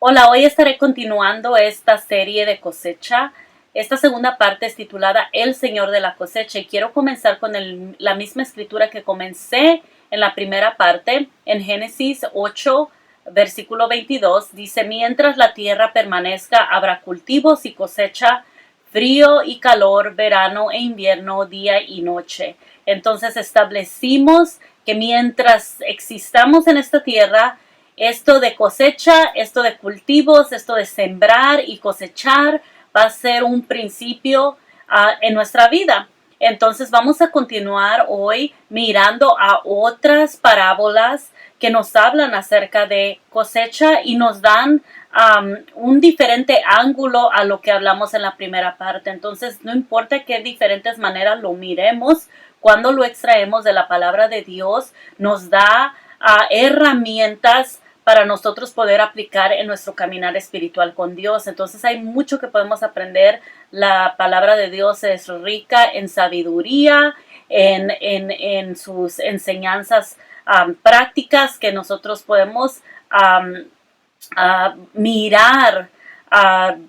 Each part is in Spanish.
Hola, hoy estaré continuando esta serie de cosecha. Esta segunda parte es titulada El Señor de la cosecha y quiero comenzar con la misma escritura que comencé en la primera parte. En Génesis 8, versículo 22, dice: mientras la tierra permanezca, habrá cultivos y cosecha, frío y calor, verano e invierno, día y noche. Entonces establecimos que mientras existamos en esta tierra, esto de cosecha, esto de cultivos, esto de sembrar y cosechar va a ser un principio en nuestra vida. Entonces vamos a continuar hoy mirando a otras parábolas que nos hablan acerca de cosecha y nos dan un diferente ángulo a lo que hablamos en la primera parte. Entonces no importa qué diferentes maneras lo miremos, cuando lo extraemos de la palabra de Dios, nos da herramientas para nosotros poder aplicar en nuestro caminar espiritual con Dios. Entonces hay mucho que podemos aprender. La palabra de Dios es rica en sabiduría, en sus enseñanzas prácticas que nosotros podemos mirar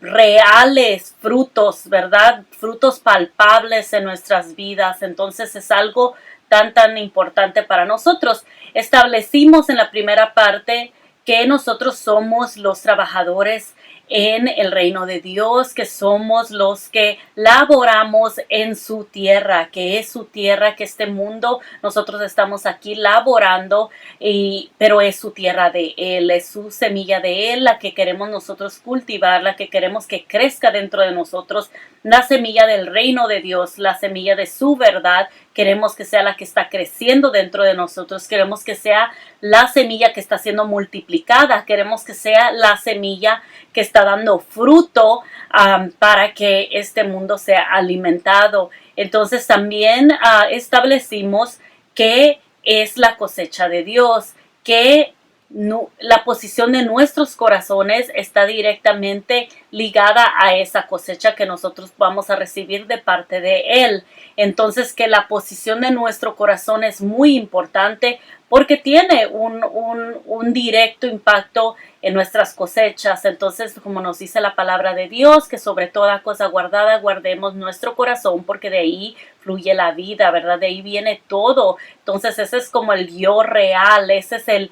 reales frutos, ¿verdad? Frutos palpables en nuestras vidas. Entonces es algo tan importante para nosotros. Establecimos en la primera parte que nosotros somos los trabajadores en el reino de Dios, que somos los que laboramos en su tierra, que es su tierra, que este mundo, nosotros estamos aquí laborando, pero es su tierra de Él, es su semilla de Él, la que queremos nosotros cultivar, la que queremos que crezca dentro de nosotros, la semilla del reino de Dios, la semilla de su verdad. Queremos que sea la que está creciendo dentro de nosotros. Queremos que sea la semilla que está siendo multiplicada. Queremos que sea la semilla que está dando fruto para que este mundo sea alimentado. Entonces también establecimos que es la cosecha de Dios, que la posición de nuestros corazones está directamente ligada a esa cosecha que nosotros vamos a recibir de parte de Él. Entonces que la posición de nuestro corazón es muy importante porque tiene un directo impacto en nuestras cosechas. Entonces, como nos dice la palabra de Dios, que sobre toda cosa guardada guardemos nuestro corazón, porque de ahí fluye la vida, ¿verdad? De ahí viene todo. Entonces, ese es como el yo real, ese es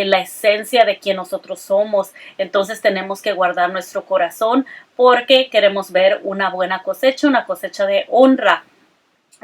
la esencia de quien nosotros somos. Entonces, tenemos que guardar nuestro corazón porque queremos ver una buena cosecha, una cosecha de honra.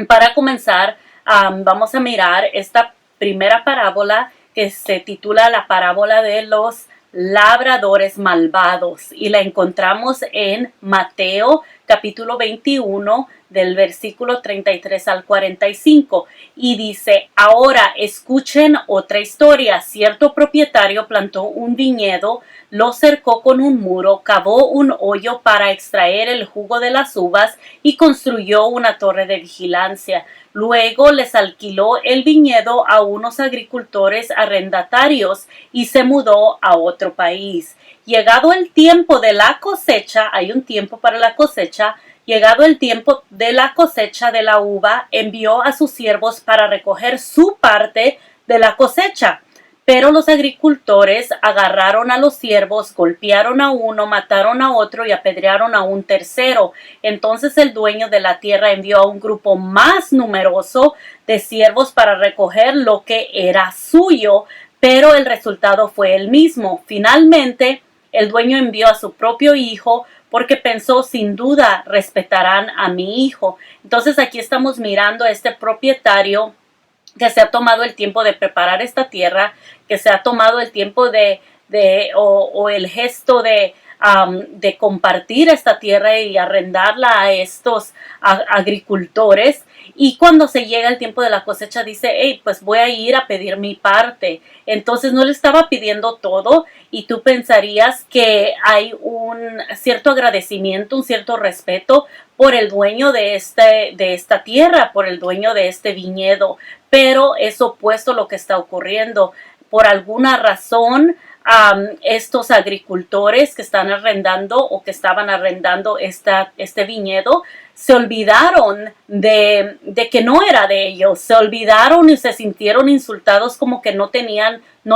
Para comenzar, vamos a mirar esta primera parábola que se titula la parábola de los labradores malvados y la encontramos en Mateo capítulo 21 del versículo 33 al 45 y dice: ahora escuchen otra historia. Cierto propietario plantó un viñedo, lo cercó con un muro, cavó un hoyo para extraer el jugo de las uvas y construyó una torre de vigilancia. Luego les alquiló el viñedo a unos agricultores arrendatarios y se mudó a otro país. Llegado el tiempo de la cosecha, hay un tiempo para la cosecha, llegado el tiempo de la cosecha de la uva, envió a sus siervos para recoger su parte de la cosecha. Pero los agricultores agarraron a los siervos, golpearon a uno, mataron a otro y apedrearon a un tercero. Entonces el dueño de la tierra envió a un grupo más numeroso de siervos para recoger lo que era suyo, pero el resultado fue el mismo. Finalmente, el dueño envió a su propio hijo porque pensó: sin duda respetarán a mi hijo. Entonces aquí estamos mirando a este propietario que se ha tomado el tiempo de preparar esta tierra, que se ha tomado el tiempo o el gesto de compartir esta tierra y arrendarla a estos agricultores. Y cuando se llega el tiempo de la cosecha dice: hey, pues voy a ir a pedir mi parte. Entonces no le estaba pidiendo todo, y tú pensarías que hay un cierto agradecimiento, un cierto respeto por el dueño de esta tierra, por el dueño de este viñedo, pero es opuesto lo que está ocurriendo. Por alguna razón, estos agricultores que están arrendando o que estaban arrendando este viñedo se olvidaron de que no era de ellos, se olvidaron y se sintieron insultados, como que no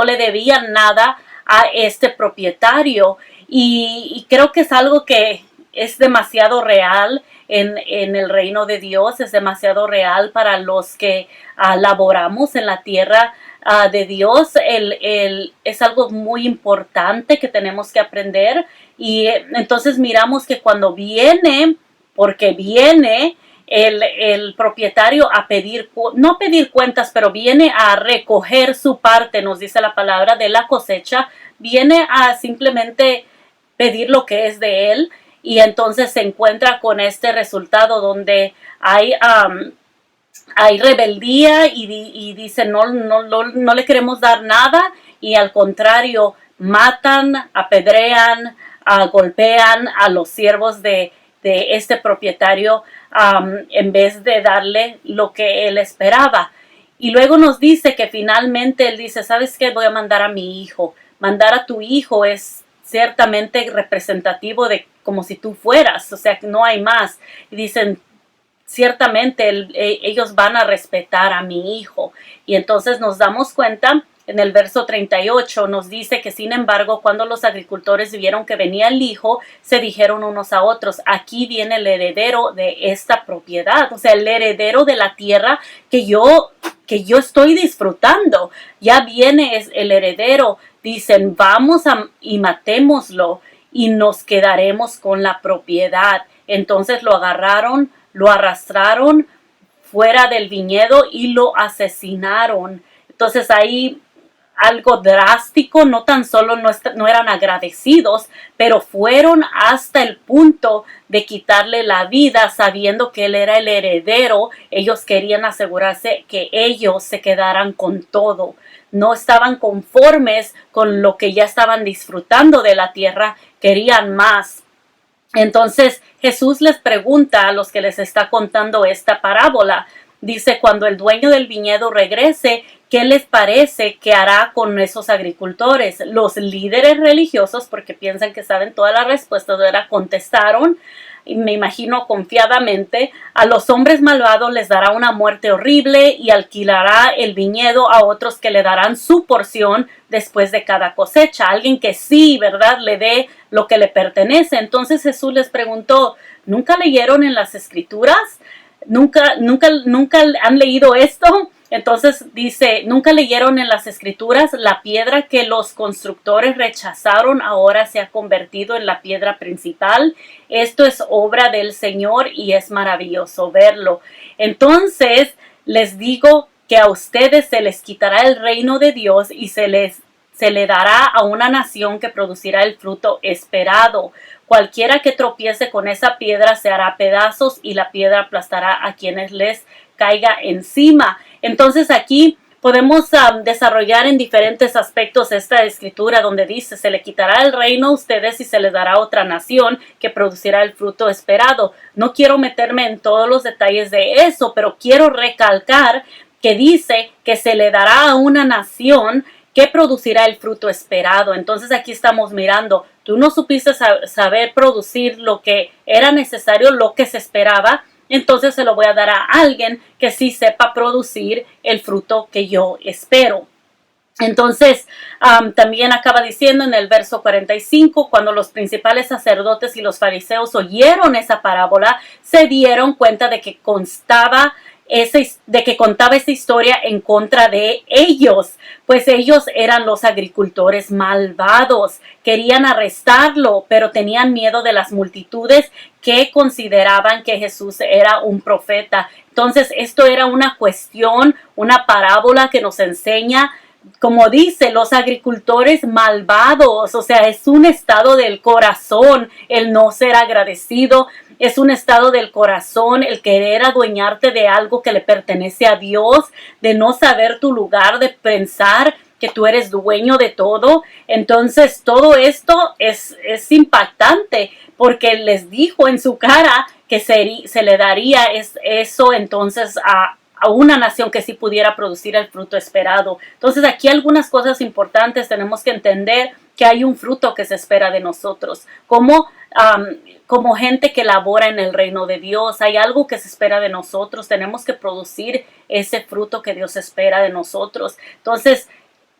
le debían nada a este propietario, y creo que es algo que es demasiado real en el reino de Dios, es demasiado real para los que laboramos en la tierra de Dios. Es algo muy importante que tenemos que aprender, y entonces miramos que cuando viene, porque viene el propietario a pedir, no pedir cuentas, pero viene a recoger su parte, nos dice la palabra, de la cosecha, viene a simplemente pedir lo que es de él, y entonces se encuentra con este resultado donde hay rebeldía, y dicen no le queremos dar nada, y al contrario matan, apedrean, golpean a los siervos de este propietario, en vez de darle lo que él esperaba. Y luego nos dice que finalmente él dice, ¿sabes qué? Voy a mandar a mi hijo. Mandar a tu hijo es ciertamente representativo de como si tú fueras, o sea, que no hay más. Y dicen, ciertamente ellos van a respetar a mi hijo. Y entonces nos damos cuenta, en el verso 38 nos dice que sin embargo cuando los agricultores vieron que venía el hijo, se dijeron unos a otros, aquí viene el heredero de esta propiedad, o sea, el heredero de la tierra que yo estoy disfrutando, ya viene el heredero. Dicen, vamos y matémoslo y nos quedaremos con la propiedad. Entonces lo agarraron, lo arrastraron fuera del viñedo y lo asesinaron. Entonces ahí algo drástico, no tan solo no eran agradecidos, pero fueron hasta el punto de quitarle la vida sabiendo que él era el heredero. Ellos querían asegurarse que ellos se quedaran con todo. No estaban conformes con lo que ya estaban disfrutando de la tierra, querían más. Entonces Jesús les pregunta a los que les está contando esta parábola, dice, cuando el dueño del viñedo regrese, ¿qué les parece que hará con esos agricultores? Los líderes religiosos, porque piensan que saben todas las respuestas, ahora contestaron, y me imagino confiadamente, a los hombres malvados les dará una muerte horrible y alquilará el viñedo a otros que le darán su porción después de cada cosecha. Alguien que sí, ¿verdad?, le dé lo que le pertenece. Entonces Jesús les preguntó, ¿nunca leyeron en las escrituras? ¿Nunca han leído esto? Entonces dice, ¿nunca leyeron en las escrituras? La piedra que los constructores rechazaron ahora se ha convertido en la piedra principal. Esto es obra del Señor y es maravilloso verlo. Entonces les digo que a ustedes se les quitará el reino de Dios y se le dará a una nación que producirá el fruto esperado. Cualquiera que tropiece con esa piedra se hará pedazos y la piedra aplastará a quienes les caiga encima. Entonces aquí podemos desarrollar en diferentes aspectos esta escritura donde dice, se le quitará el reino a ustedes y se les dará a otra nación que producirá el fruto esperado. No quiero meterme en todos los detalles de eso, pero quiero recalcar que dice que se le dará a una nación que producirá el fruto esperado. Entonces aquí estamos mirando, tú no supiste saber producir lo que era necesario, lo que se esperaba, entonces se lo voy a dar a alguien que sí sepa producir el fruto que yo espero. Entonces, también acaba diciendo en el verso 45, cuando los principales sacerdotes y los fariseos oyeron esa parábola, se dieron cuenta de que contaba esa historia en contra de ellos, pues ellos eran los agricultores malvados. Querían arrestarlo, pero tenían miedo de las multitudes que consideraban que Jesús era un profeta. Entonces, esto era una cuestión, una parábola que nos enseña, como dice, los agricultores malvados, o sea, es un estado del corazón el no ser agradecido, es un estado del corazón el querer adueñarte de algo que le pertenece a Dios, de no saber tu lugar, de pensar que tú eres dueño de todo. Entonces todo esto es impactante, porque les dijo en su cara que se le daría eso entonces a una nación que sí pudiera producir el fruto esperado. Entonces aquí algunas cosas importantes tenemos que entender, que hay un fruto que se espera de nosotros. Como gente que labora en el reino de Dios, hay algo que se espera de nosotros. Tenemos que producir ese fruto que Dios espera de nosotros. Entonces,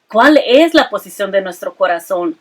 ¿cuál es la posición de nuestro corazón?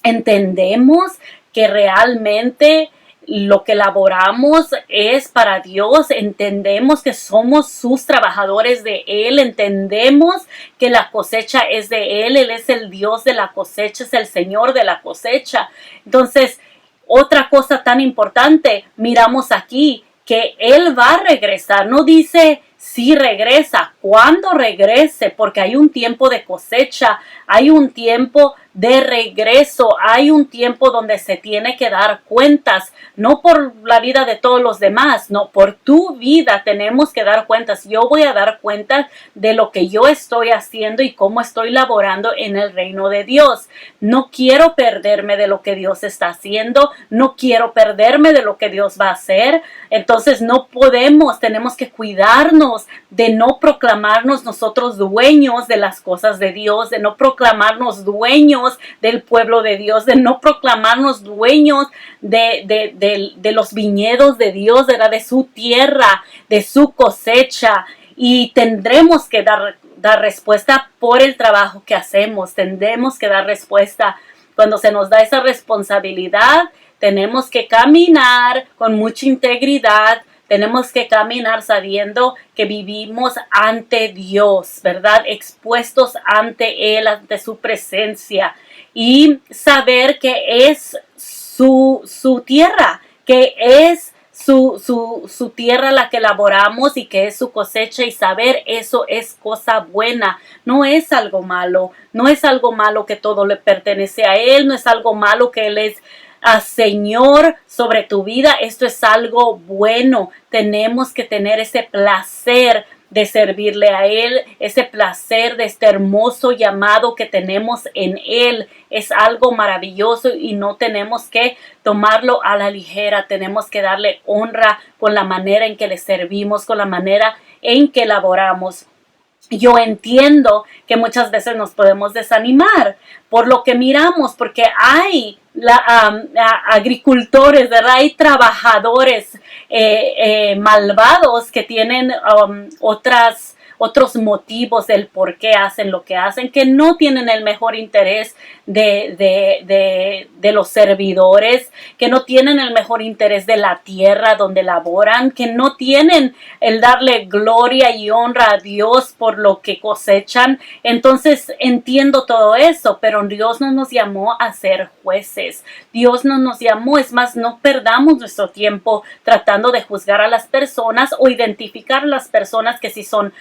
Entendemos que realmente lo que laboramos es para Dios, entendemos que somos sus trabajadores de Él, entendemos que la cosecha es de Él es el Dios de la cosecha, es el Señor de la cosecha. Entonces, otra cosa tan importante, miramos aquí que Él va a regresar, no dice si regresa, cuando regrese, porque hay un tiempo de cosecha, hay un tiempo de regreso, hay un tiempo donde se tiene que dar cuentas, no por la vida de todos los demás, no, por tu vida tenemos que dar cuentas. Yo voy a dar cuentas de lo que yo estoy haciendo y cómo estoy laborando en el reino de Dios. No quiero perderme de lo que Dios está haciendo, no quiero perderme de lo que Dios va a hacer. Entonces no podemos, tenemos que cuidarnos de no proclamarnos nosotros dueños de las cosas de Dios, de no proclamarnos dueños del pueblo de Dios, de no proclamarnos dueños de los viñedos de Dios, de su tierra, de su cosecha. Y tendremos que dar respuesta por el trabajo que hacemos, tendremos que dar respuesta cuando se nos da esa responsabilidad. Tenemos que caminar con mucha integridad, tenemos que caminar sabiendo que vivimos ante Dios, ¿verdad? Expuestos ante Él, ante su presencia, y saber que es su tierra, que es su tierra la que laboramos y que es su cosecha, y saber eso es cosa buena, no es algo malo, no es algo malo que todo le pertenece a Él, no es algo malo que Él es Señor sobre tu vida. Esto es algo bueno. Tenemos que tener ese placer de servirle a Él, ese placer de este hermoso llamado que tenemos en Él. Es algo maravilloso y no tenemos que tomarlo a la ligera. Tenemos que darle honra con la manera en que le servimos, con la manera en que laboramos. Yo entiendo que muchas veces nos podemos desanimar por lo que miramos, porque hay agricultores, ¿verdad? Hay trabajadores malvados que tienen otros motivos del por qué hacen lo que hacen, que no tienen el mejor interés de los servidores, que no tienen el mejor interés de la tierra donde laboran, que no tienen el darle gloria y honra a Dios por lo que cosechan. Entonces entiendo todo eso, pero Dios no nos llamó a ser jueces. Dios no nos llamó, es más, no perdamos nuestro tiempo tratando de juzgar a las personas o identificar a las personas que si son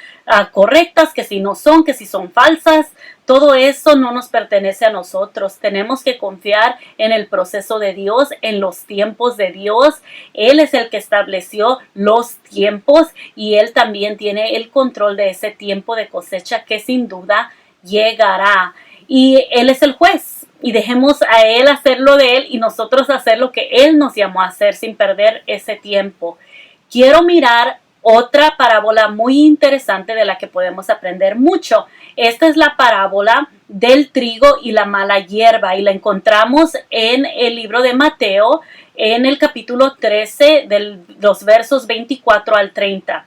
correctas, que si no son, que si son falsas. Todo eso no nos pertenece a nosotros. Tenemos que confiar en el proceso de Dios, en los tiempos de Dios. Él es el que estableció los tiempos y Él también tiene el control de ese tiempo de cosecha que sin duda llegará. Y Él es el juez. Y dejemos a Él hacer lo de Él y nosotros hacer lo que Él nos llamó a hacer sin perder ese tiempo. Quiero mirar otra parábola muy interesante de la que podemos aprender mucho. Esta es la parábola del trigo y la mala hierba y la encontramos en el libro de Mateo en el capítulo 13 de los versos 24 al 30.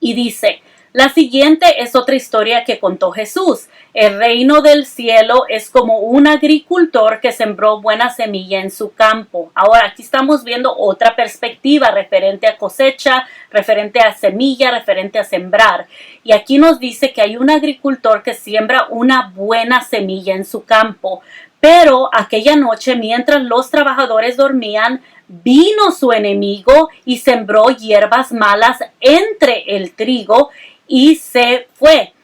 Y dice: la siguiente es otra historia que contó Jesús. El reino del cielo es como un agricultor que sembró buena semilla en su campo. Ahora aquí estamos viendo otra perspectiva referente a cosecha, referente a semilla, referente a sembrar. Y aquí nos dice que hay un agricultor que siembra una buena semilla en su campo. Pero aquella noche, mientras los trabajadores dormían, vino su enemigo y sembró hierbas malas entre el trigo y se fue.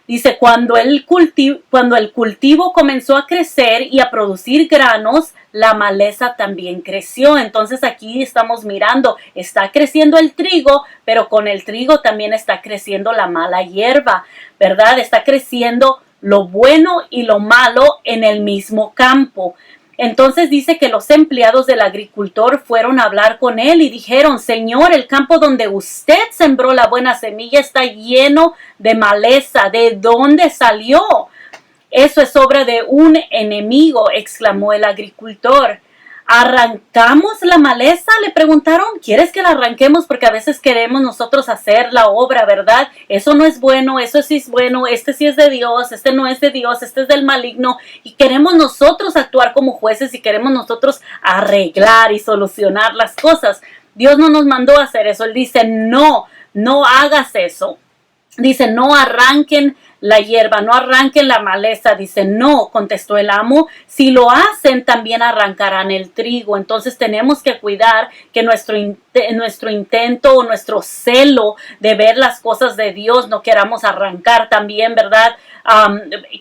Dice, cuando el cultivo comenzó a crecer y a producir granos, la maleza también creció. Entonces aquí estamos mirando, está creciendo el trigo, pero con el trigo también está creciendo la mala hierba, ¿verdad? Está creciendo lo bueno y lo malo en el mismo campo. Entonces dice que los empleados del agricultor fueron a hablar con él y dijeron: Señor, el campo donde usted sembró la buena semilla está lleno de maleza. ¿De dónde salió? Eso es obra de un enemigo, exclamó el agricultor. ¿Arrancamos la maleza? Le preguntaron. ¿Quieres que la arranquemos? Porque a veces queremos nosotros hacer la obra, ¿verdad? Eso no es bueno, eso sí es bueno, este sí es de Dios, este no es de Dios, este es del maligno. Y queremos nosotros actuar como jueces y queremos nosotros arreglar y solucionar las cosas. Dios no nos mandó a hacer eso. Él dice, no, no hagas eso. Dice, no arranquen la hierba, no arranquen la maleza. Dice, no, contestó el amo, si lo hacen también arrancarán el trigo. Entonces tenemos que cuidar que nuestro intento o nuestro celo de ver las cosas de Dios no queramos arrancar también, ¿verdad?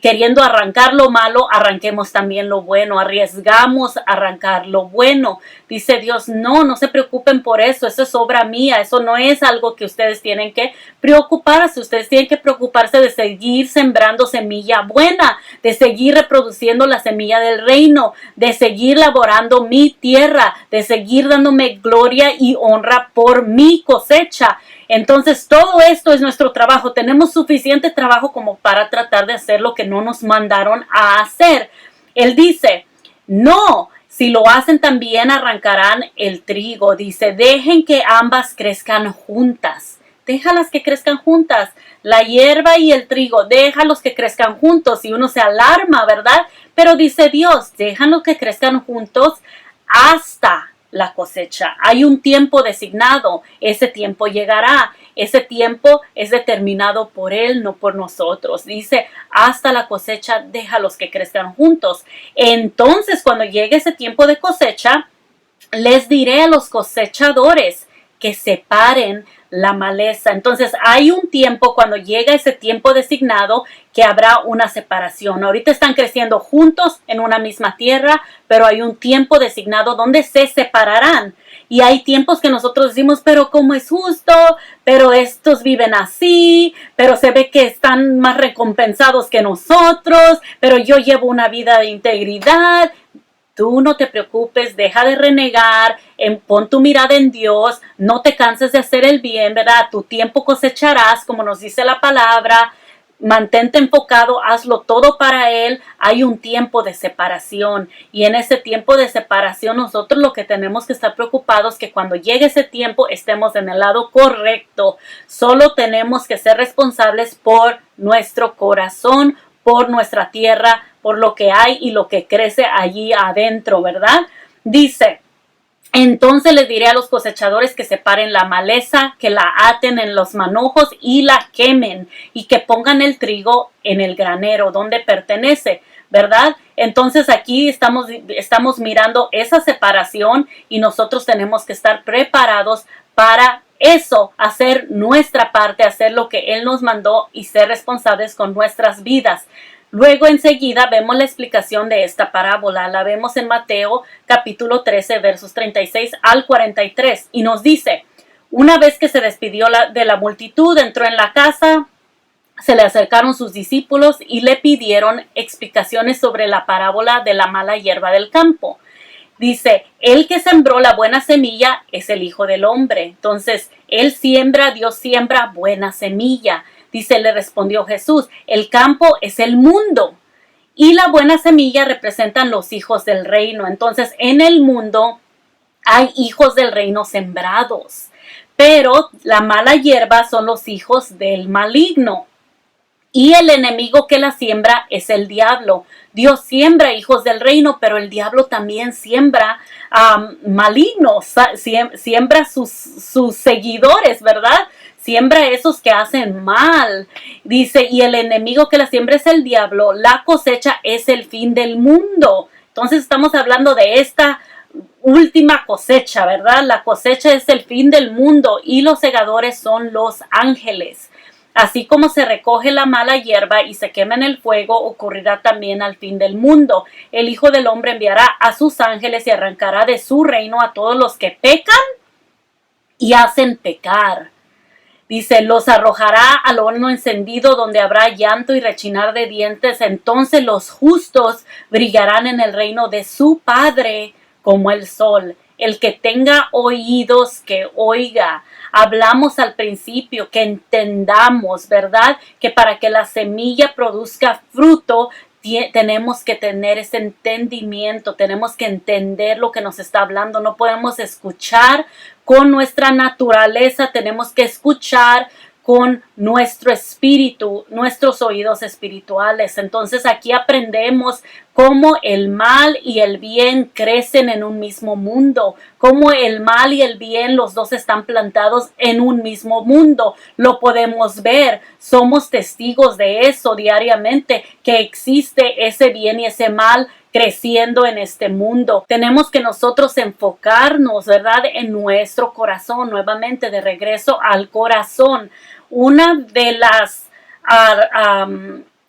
Queriendo arrancar lo malo, arranquemos también lo bueno, arriesgamos arrancar lo bueno. Dice Dios, no, no se preocupen por eso es obra mía, eso no es algo que ustedes tienen que preocuparse, ustedes tienen que preocuparse de seguir sembrando semilla buena, de seguir reproduciendo la semilla del reino, de seguir laborando mi tierra, de seguir dándome gloria y honra por mi cosecha. Entonces todo esto es nuestro trabajo. Tenemos suficiente trabajo como para tratar de hacer lo que no nos mandaron a hacer. Él dice, no, si lo hacen también arrancarán el trigo. Dice, dejen que ambas crezcan juntas. Déjalas que crezcan juntas. La hierba y el trigo, déjalos que crezcan juntos. Y uno se alarma, ¿verdad? Pero dice Dios, déjalos que crezcan juntos hasta la cosecha. Hay un tiempo designado, ese tiempo llegará, ese tiempo es determinado por Él, no por nosotros. Dice, hasta la cosecha, déjalos que crezcan juntos. Entonces, cuando llegue ese tiempo de cosecha, les diré a los cosechadores que separen la maleza. Entonces hay un tiempo, cuando llega ese tiempo designado, que habrá una separación. Ahorita están creciendo juntos en una misma tierra, pero hay un tiempo designado donde se separarán. Y hay tiempos que nosotros decimos, pero ¿cómo es justo? Pero estos viven así, pero se ve que están más recompensados que nosotros, pero yo llevo una vida de integridad. Tú no te preocupes, deja de renegar, pon tu mirada en Dios, no te canses de hacer el bien, ¿verdad? A tu tiempo cosecharás, como nos dice la palabra. Mantente enfocado, hazlo todo para Él. Hay un tiempo de separación y en ese tiempo de separación nosotros lo que tenemos que estar preocupados es que cuando llegue ese tiempo estemos en el lado correcto. Solo tenemos que ser responsables por nuestro corazón, por nuestra tierra, por lo que hay y lo que crece allí adentro, ¿verdad? Dice, entonces les diré a los cosechadores que separen la maleza, que la aten en los manojos y la quemen y que pongan el trigo en el granero donde pertenece, ¿verdad? Entonces aquí estamos mirando esa separación y nosotros tenemos que estar preparados para eso, hacer nuestra parte, hacer lo que Él nos mandó y ser responsables con nuestras vidas. Luego enseguida vemos la explicación de esta parábola. La vemos en Mateo capítulo 13 versos 36 al 43 y nos dice, una vez que se despidió de la multitud, entró en la casa, se le acercaron sus discípulos y le pidieron explicaciones sobre la parábola de la mala hierba del campo. Dice, el que sembró la buena semilla es el Hijo del Hombre. Entonces, Él siembra, Dios siembra buena semilla. Dice, le respondió Jesús, el campo es el mundo y la buena semilla representan los hijos del reino. Entonces, en el mundo hay hijos del reino sembrados, pero la mala hierba son los hijos del maligno. Y el enemigo que la siembra es el diablo. Dios siembra hijos del reino, pero el diablo también siembra malignos, siembra sus seguidores, ¿verdad? Siembra esos que hacen mal. Dice, y el enemigo que la siembra es el diablo, la cosecha es el fin del mundo. Entonces estamos hablando de esta última cosecha, ¿verdad? La cosecha es el fin del mundo y los segadores son los ángeles. Así como se recoge la mala hierba y se quema en el fuego, ocurrirá también al fin del mundo. El Hijo del Hombre enviará a sus ángeles y arrancará de su reino a todos los que pecan y hacen pecar. Dice, los arrojará al horno encendido donde habrá llanto y rechinar de dientes. Entonces los justos brillarán en el reino de su Padre como el sol. El que tenga oídos, que oiga. Hablamos al principio, que entendamos, ¿verdad? Que para que la semilla produzca fruto, tenemos que tener ese entendimiento, tenemos que entender lo que nos está hablando. No podemos escuchar con nuestra naturaleza, tenemos que escuchar con nuestro espíritu, nuestros oídos espirituales. Entonces aquí aprendemos cómo el mal y el bien crecen en un mismo mundo, cómo el mal y el bien, los dos están plantados en un mismo mundo. Lo podemos ver, somos testigos de eso diariamente, que existe ese bien y ese mal creciendo en este mundo. Tenemos que nosotros enfocarnos, ¿verdad?, en nuestro corazón, nuevamente de regreso al corazón. Una de las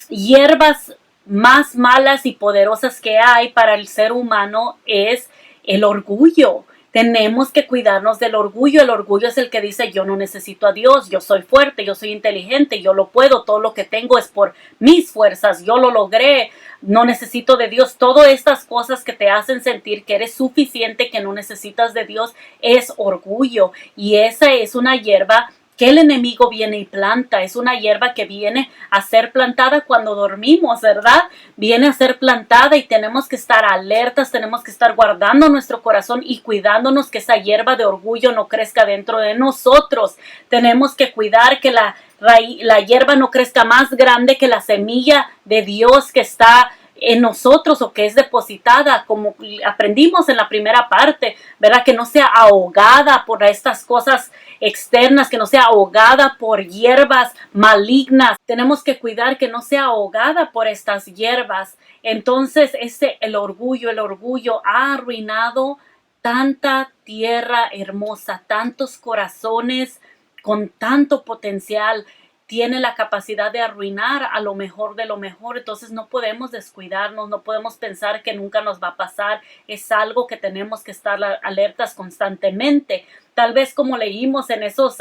hierbas más malas y poderosas que hay para el ser humano es el orgullo. Tenemos que cuidarnos del orgullo. El orgullo es el que dice: yo no necesito a Dios, yo soy fuerte, yo soy inteligente, yo lo puedo, todo lo que tengo es por mis fuerzas, yo lo logré, no necesito de Dios. Todas estas cosas que te hacen sentir que eres suficiente, que no necesitas de Dios, es orgullo. Y esa es una hierba que el enemigo viene y planta. Es una hierba que viene a ser plantada cuando dormimos, ¿verdad? Viene a ser plantada y tenemos que estar alertas, tenemos que estar guardando nuestro corazón y cuidándonos que esa hierba de orgullo no crezca dentro de nosotros. Tenemos que cuidar que la hierba no crezca más grande que la semilla de Dios que está en nosotros o que es depositada, como aprendimos en la primera parte, ¿verdad? Que no sea ahogada por estas cosas externas, que no sea ahogada por hierbas malignas. Tenemos que cuidar que no sea ahogada por estas hierbas. Entonces, el orgullo ha arruinado tanta tierra hermosa, tantos corazones con tanto potencial. Tiene la capacidad de arruinar a lo mejor de lo mejor. Entonces no podemos descuidarnos, no podemos pensar que nunca nos va a pasar. Es algo que tenemos que estar alertas constantemente. Tal vez, como leímos en esos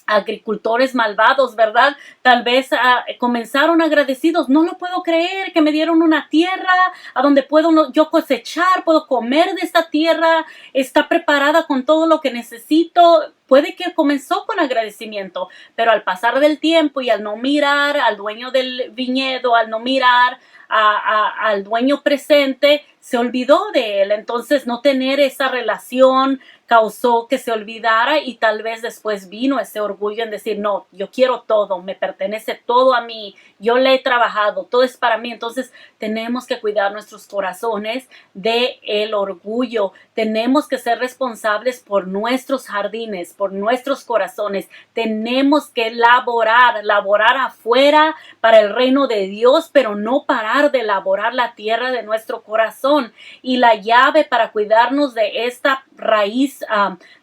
agricultores malvados, ¿verdad? Tal vez comenzaron agradecidos. No lo puedo creer que me dieron una tierra a donde puedo yo cosechar, puedo comer de esta tierra, está preparada con todo lo que necesito. Puede que comenzó con agradecimiento, pero al pasar del tiempo y al no mirar al dueño del viñedo, al no mirar al dueño presente, se olvidó de él. Entonces, no tener esa relación causó que se olvidara, y tal vez después vino ese orgullo en decir: no, yo quiero todo, me pertenece todo a mí, yo le he trabajado, todo es para mí. Entonces tenemos que cuidar nuestros corazones de el orgullo. Tenemos que ser responsables por nuestros jardines, por nuestros corazones. Tenemos que laborar afuera para el reino de Dios, pero no parar de laborar la tierra de nuestro corazón. Y la llave para cuidarnos de esta raíz,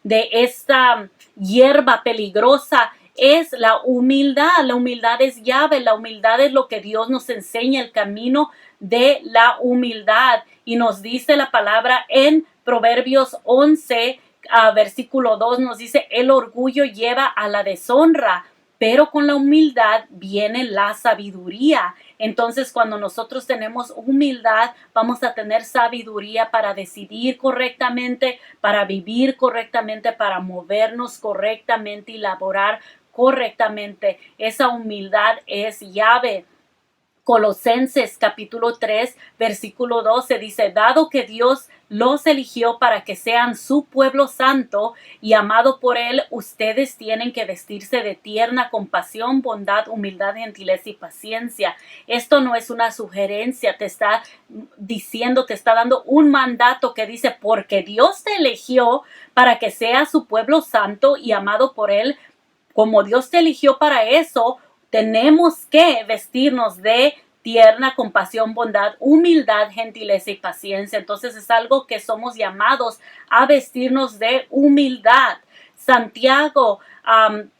de esta hierba peligrosa, es la humildad. La humildad es llave, la humildad es lo que Dios nos enseña, el camino de la humildad. Y nos dice la palabra en Proverbios 11, versículo 2, nos dice: el orgullo lleva a la deshonra, pero con la humildad viene la sabiduría. Entonces, cuando nosotros tenemos humildad, vamos a tener sabiduría para decidir correctamente, para vivir correctamente, para movernos correctamente y laborar correctamente. Esa humildad es llave. Colosenses capítulo 3, versículo 12 dice: dado que Dios los eligió para que sean su pueblo santo y amado por él, ustedes tienen que vestirse de tierna compasión, bondad, humildad, gentileza y paciencia. Esto no es una sugerencia, te está diciendo, te está dando un mandato que dice: porque Dios te eligió para que seas su pueblo santo y amado por él, como Dios te eligió para eso, tenemos que vestirnos de tierna compasión, bondad, humildad, gentileza y paciencia. Entonces es algo que somos llamados a vestirnos de humildad. Santiago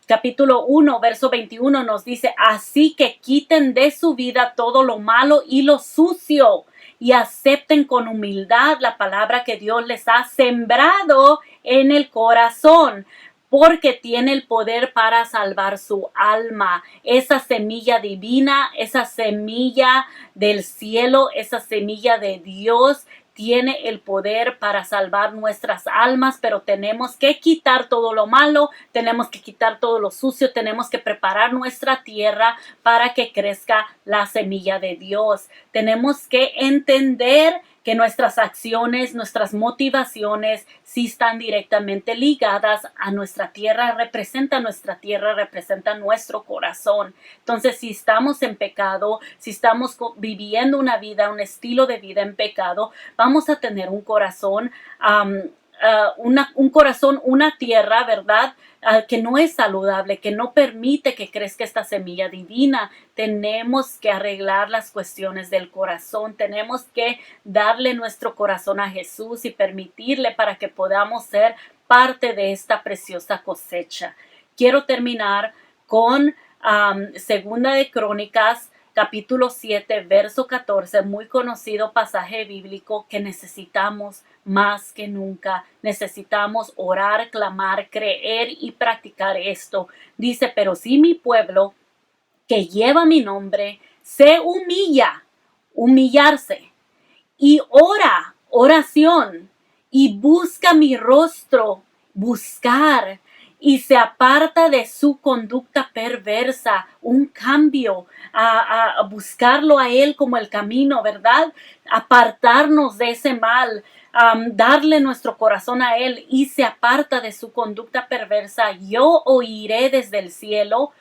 capítulo 1, verso 21 nos dice: así que quiten de su vida todo lo malo y lo sucio y acepten con humildad la palabra que Dios les ha sembrado en el corazón, porque tiene el poder para salvar su alma. Esa semilla divina, esa semilla del cielo, esa semilla de Dios tiene el poder para salvar nuestras almas, pero tenemos que quitar todo lo malo, tenemos que quitar todo lo sucio, tenemos que preparar nuestra tierra para que crezca la semilla de Dios. Tenemos que entender que nuestras acciones, nuestras motivaciones sí están directamente ligadas a nuestra tierra, representa nuestro corazón. Entonces, si estamos en pecado, si estamos viviendo una vida, un estilo de vida en pecado, vamos a tener un corazón, una tierra, ¿verdad? Que no es saludable, que no permite que crezca esta semilla divina. Tenemos que arreglar las cuestiones del corazón, tenemos que darle nuestro corazón a Jesús y permitirle para que podamos ser parte de esta preciosa cosecha. Quiero terminar con Segunda de Crónicas, capítulo 7, verso 14, muy conocido pasaje bíblico que necesitamos más que nunca. Necesitamos orar, clamar, creer y practicar esto. Dice, pero si mi pueblo, que lleva mi nombre, se humillarse, y oración, y busca mi rostro, buscar, y se aparta de su conducta perversa, un cambio, a buscarlo a Él como el camino, ¿verdad? Apartarnos de ese mal, darle nuestro corazón a Él y se aparta de su conducta perversa. Yo oiré desde el cielo,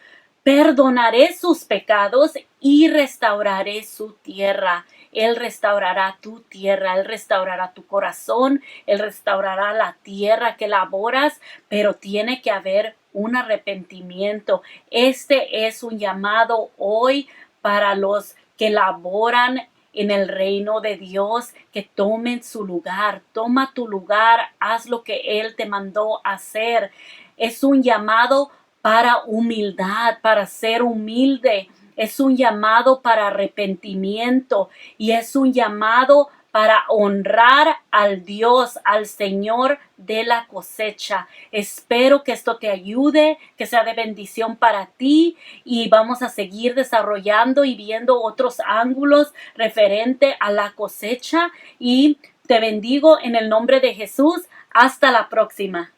perdonaré sus pecados y restauraré su tierra. Él restaurará tu tierra, Él restaurará tu corazón, Él restaurará la tierra que laboras, pero tiene que haber un arrepentimiento. Este es un llamado hoy para los que laboran en el reino de Dios, que tomen su lugar. Toma tu lugar, haz lo que Él te mandó hacer. Es un llamado para humildad, para ser humilde. Es un llamado para arrepentimiento y es un llamado para honrar al Dios, al Señor de la cosecha. Espero que esto te ayude, que sea de bendición para ti y vamos a seguir desarrollando y viendo otros ángulos referente a la cosecha y te bendigo en el nombre de Jesús. Hasta la próxima.